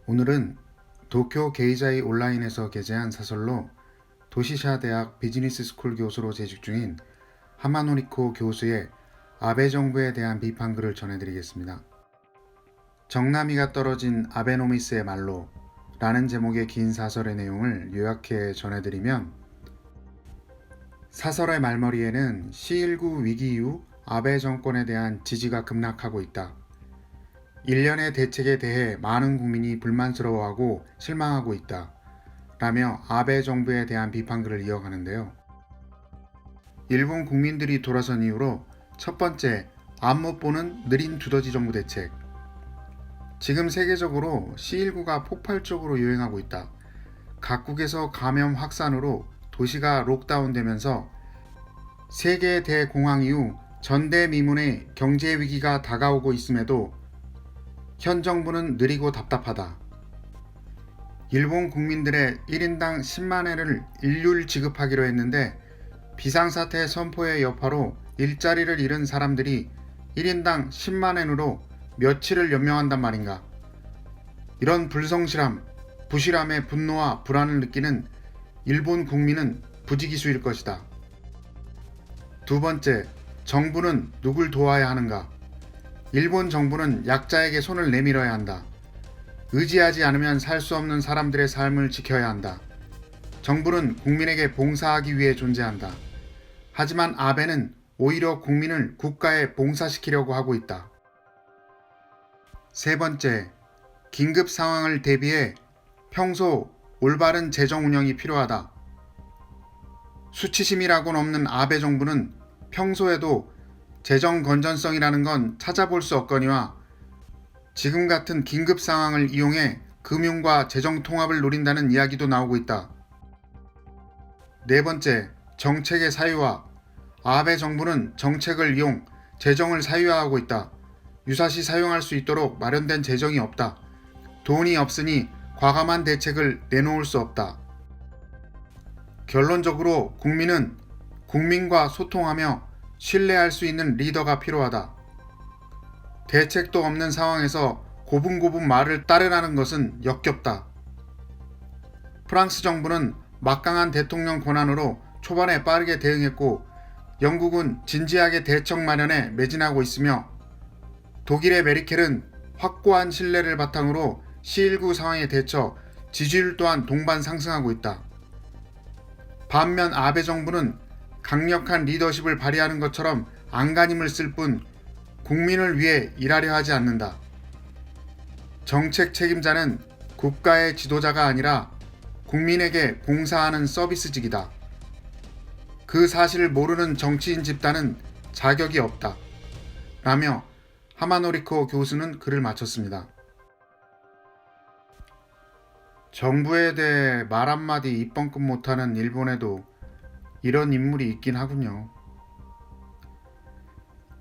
오늘은 도쿄 게이자이 온라인에서 게재한 사설로 도시샤 대학 비즈니스 스쿨 교수로 재직 중인 하마노리코 교수의 아베 정부에 대한 비판글을 전해드리겠습니다. 정남이가 떨어진 아베노미스의 말로 라는 제목의 긴 사설의 내용을 요약해 전해드리면, 사설의 말머리에는 C19 위기 이후 아베 정권에 대한 지지가 급락하고 있다. 일련의 대책에 대해 많은 국민이 불만스러워하고 실망하고 있다. 라며 아베 정부에 대한 비판글을 이어가는데요. 일본 국민들이 돌아선 이후로 첫 번째, 앞 못 보는 느린 두더지 정부 대책. 지금 세계적으로 C19가 폭발적으로 유행하고 있다. 각국에서 감염 확산으로 도시가 록다운되면서 세계 대공황 이후 전대미문의 경제 위기가 다가오고 있음에도 현 정부는 느리고 답답하다. 일본 국민들의 1인당 10만엔을 일률 지급하기로 했는데 비상사태 선포의 여파로 일자리를 잃은 사람들이 1인당 10만엔으로 며칠을 연명한단 말인가. 이런 불성실함, 부실함의 분노와 불안을 느끼는 일본 국민은 부지기수일 것이다. 두 번째, 정부는 누굴 도와야 하는가? 일본 정부는 약자에게 손을 내밀어야 한다. 의지하지 않으면 살 수 없는 사람들의 삶을 지켜야 한다. 정부는 국민에게 봉사하기 위해 존재한다. 하지만 아베는 오히려 국민을 국가에 봉사시키려고 하고 있다. 세 번째, 긴급 상황을 대비해 평소 올바른 재정 운영이 필요하다. 수치심이라고는 없는 아베 정부는 평소에도 재정 건전성이라는 건 찾아볼 수 없거니와 지금 같은 긴급 상황을 이용해 금융과 재정 통합을 노린다는 이야기도 나오고 있다. 네 번째, 정책의 사유화. 아베 정부는 정책을 이용 재정을 사유화하고 있다. 유사시 사용할 수 있도록 마련된 재정이 없다. 돈이 없으니 과감한 대책을 내놓을 수 없다. 결론적으로 국민은 국민과 소통하며 신뢰할 수 있는 리더가 필요하다. 대책도 없는 상황에서 고분고분 말을 따르라는 것은 역겹다. 프랑스 정부는 막강한 대통령 권한으로 초반에 빠르게 대응했고, 영국은 진지하게 대책 마련에 매진하고 있으며, 독일의 메르켈은 확고한 신뢰를 바탕으로 C19 상황에 대처 지지율 또한 동반 상승하고 있다. 반면 아베 정부는 강력한 리더십을 발휘하는 것처럼 안간힘을 쓸 뿐 국민을 위해 일하려 하지 않는다. 정책 책임자는 국가의 지도자가 아니라 국민에게 봉사하는 서비스직이다. 그 사실을 모르는 정치인 집단은 자격이 없다. 라며 하마노리코 교수는 글을 마쳤습니다. 정부에 대해 말 한마디 입번끝 못하는 일본에도 이런 인물이 있긴 하군요.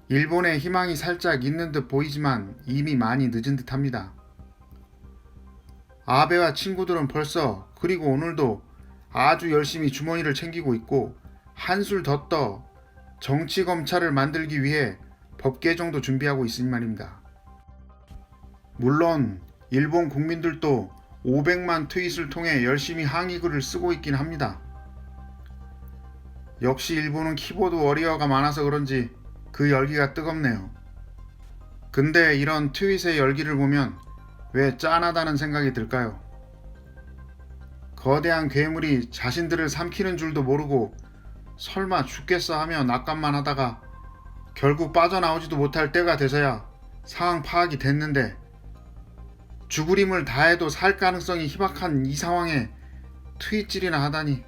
일본에 희망이 살짝 있는 듯 보이지만 이미 많이 늦은 듯 합니다. 아베와 친구들은 벌써, 그리고 오늘도 아주 열심히 주머니를 챙기고 있고 한술 더 떠 정치검찰을 만들기 위해 법 개정도 준비하고 있으니 말입니다. 물론 일본 국민들도 500만 트윗을 통해 열심히 항의글을 쓰고 있긴 합니다. 역시 일본은 키보드 워리어가 많아서 그런지 그 열기가 뜨겁네요. 근데 이런 트윗의 열기를 보면 왜 짠하다는 생각이 들까요? 거대한 괴물이 자신들을 삼키는 줄도 모르고 설마 죽겠어 하며 낙감만 하다가 결국 빠져나오지도 못할 때가 돼서야 상황 파악이 됐는데, 죽을 힘을 다해도 살 가능성이 희박한 이 상황에 트윗질이나 하다니.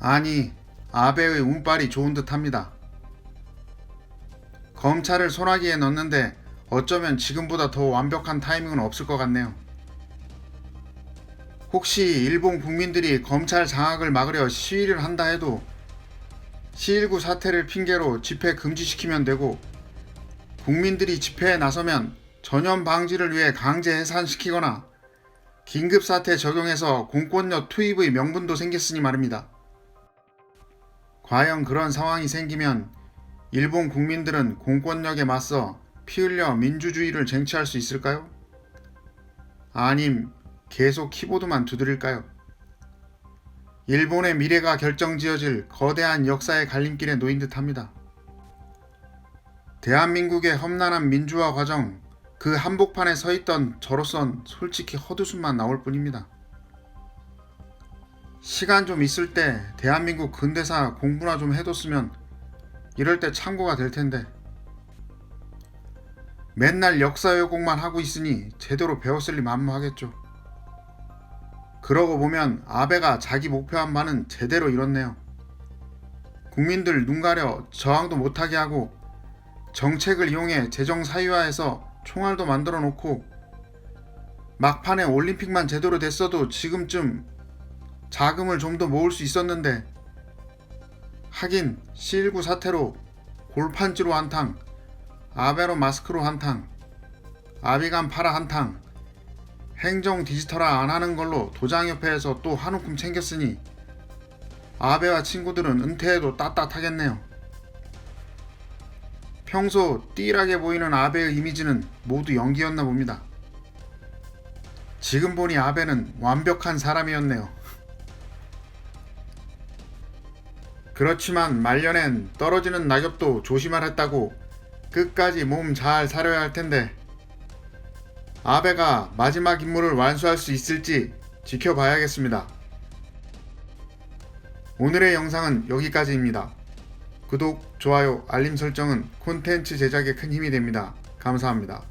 아니, 아베의 운빨이 좋은 듯 합니다. 검찰을 소나기에 넣는데 어쩌면 지금보다 더 완벽한 타이밍은 없을 것 같네요. 혹시 일본 국민들이 검찰 장악을 막으려 시위를 한다 해도 C19 사태를 핑계로 집회 금지시키면 되고, 국민들이 집회에 나서면 전염 방지를 위해 강제 해산시키거나 긴급사태 적용해서 공권력 투입의 명분도 생겼으니 말입니다. 과연 그런 상황이 생기면 일본 국민들은 공권력에 맞서 피 흘려 민주주의를 쟁취할 수 있을까요? 아님 계속 키보드만 두드릴까요? 일본의 미래가 결정지어질 거대한 역사의 갈림길에 놓인 듯합니다. 대한민국의 험난한 민주화 과정, 그 한복판에 서있던 저로선 솔직히 헛웃음만 나올 뿐입니다. 시간 좀 있을 때 대한민국 근대사 공부나 좀 해뒀으면 이럴 때 참고가 될 텐데, 맨날 역사 왜곡만 하고 있으니 제대로 배웠을 리 만무하겠죠. 그러고 보면 아베가 자기 목표한 바는 제대로 이뤘네요. 국민들 눈 가려 저항도 못하게 하고 정책을 이용해 재정 사유화해서 총알도 만들어 놓고, 막판에 올림픽만 제대로 됐어도 지금쯤 자금을 좀 더 모을 수 있었는데, 하긴 C19 사태로 골판지로 한탕, 아베로 마스크로 한탕, 아비간 파라 한탕, 행정 디지털화 안 하는 걸로 도장협회에서 또 한 움큼 챙겼으니 아베와 친구들은 은퇴해도 빳빳하겠네요. 평소 띠일하게 보이는 아베의 이미지는 모두 연기였나 봅니다. 지금 보니 아베는 완벽한 사람이었네요. 그렇지만 말년엔 떨어지는 낙엽도 조심하랬다고 끝까지 몸 잘 사려야 할 텐데, 아베가 마지막 임무를 완수할 수 있을지 지켜봐야겠습니다. 오늘의 영상은 여기까지입니다. 구독, 좋아요, 알림 설정은 콘텐츠 제작에 큰 힘이 됩니다. 감사합니다.